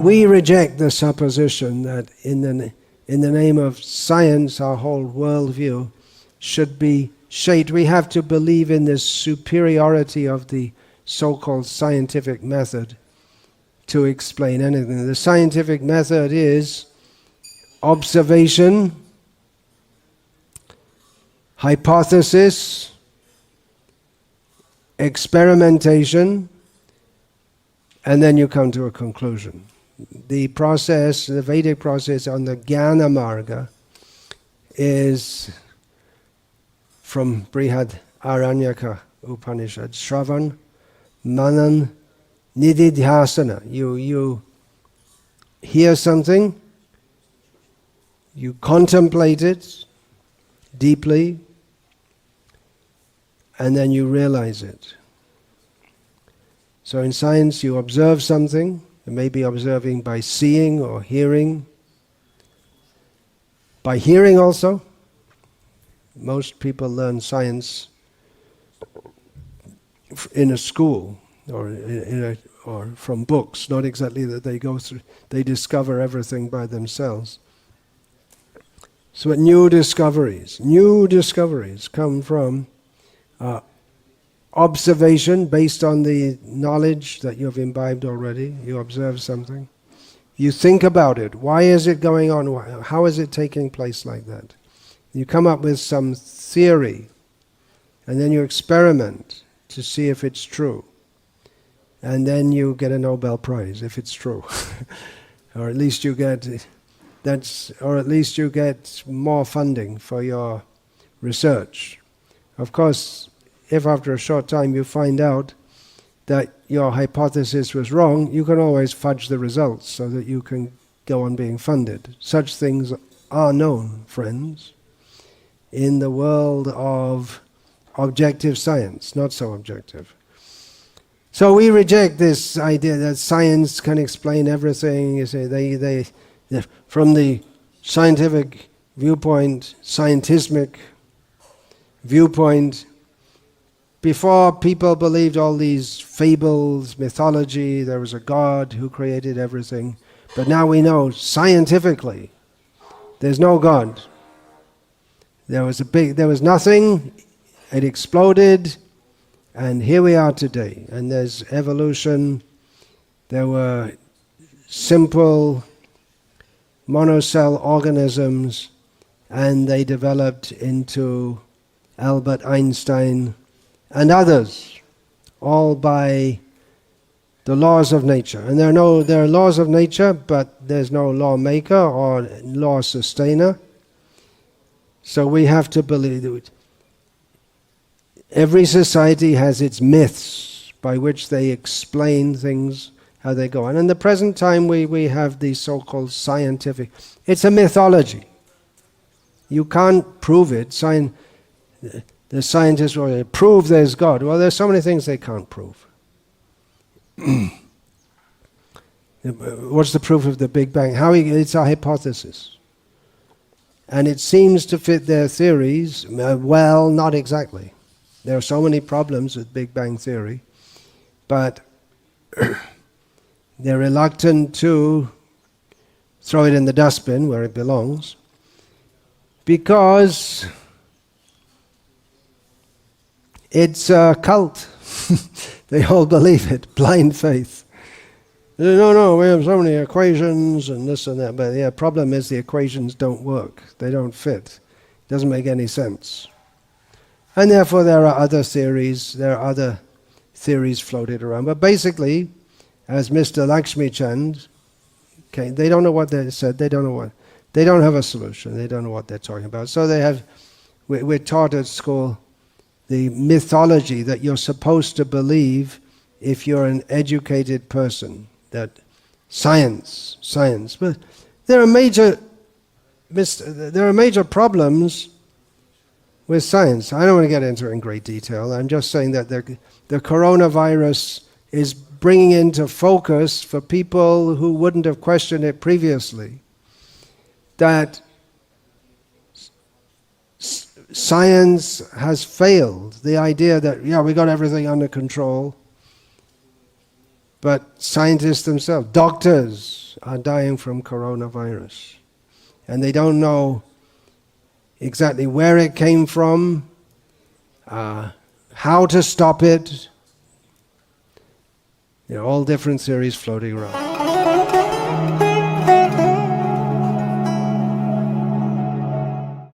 We reject the supposition that in the name of science, our whole worldview should be shaped. We have to believe in this superiority of the so-called scientific method to explain anything. The scientific method is observation, hypothesis, experimentation, and then you come to a conclusion. The process, the Vedic process on the Jnana Marga is from Brihad Aranyaka Upanishad, Shravan, Manan, Nididhyasana. You hear something, you contemplate it deeply, and then you realize it. So in science you observe something, you may be observing by seeing or hearing. By hearing also. Most people learn science in a school or from books, not exactly that they go through, they discover everything by themselves. So new discoveries come from observation based on the knowledge that you've imbibed already. You observe something. You think about it. Why is it going on? How is it taking place like that? You come up with some theory, and then you experiment to see if it's true. And then you get a Nobel Prize if it's true. Or at least you get more funding for your research. Of course, if after a short time you find out that your hypothesis was wrong, you can always fudge the results so that you can go on being funded. Such things are known, friends, in the world of objective science, not so objective. So we reject this idea that science can explain everything. You say they from the scientific viewpoint, scientismic viewpoint, before people believed all these fables, mythology, there was a God who created everything. But now we know scientifically there's no God. There was nothing, it exploded, and here we are today. And there's evolution. There were simple monocell organisms, and they developed into Albert Einstein and others, all by the laws of nature. And there are laws of nature, but there's no lawmaker or law sustainer. So we have to believe that every society has its myths by which they explain things, how they go on. In the present time we have the so-called scientific. It's a mythology. You can't prove it. The scientists will prove there's God. Well, there's so many things they can't prove. What's the proof of the Big Bang? It's a hypothesis. And it seems to fit their theories. Well, not exactly. There are so many problems with Big Bang theory, but they're reluctant to throw it in the dustbin where it belongs, because it's a cult. They all believe it, blind faith. No, we have so many equations and this and that, but the problem is the equations don't work. They don't fit. It doesn't make any sense. And therefore there are other theories floated around. But basically, as Mr. Lakshmi Chand, they don't know what they said, they don't have a solution, they don't know what they're talking about. So we're taught at school the mythology that you're supposed to believe if you're an educated person, that science. But there are major problems with science. I don't want to get into it in great detail. I'm just saying that the coronavirus is bringing into focus for people who wouldn't have questioned it previously that science has failed. The idea that, we got everything under control. But scientists themselves, doctors, are dying from coronavirus. And they don't know exactly where it came from, how to stop it. All different theories floating around.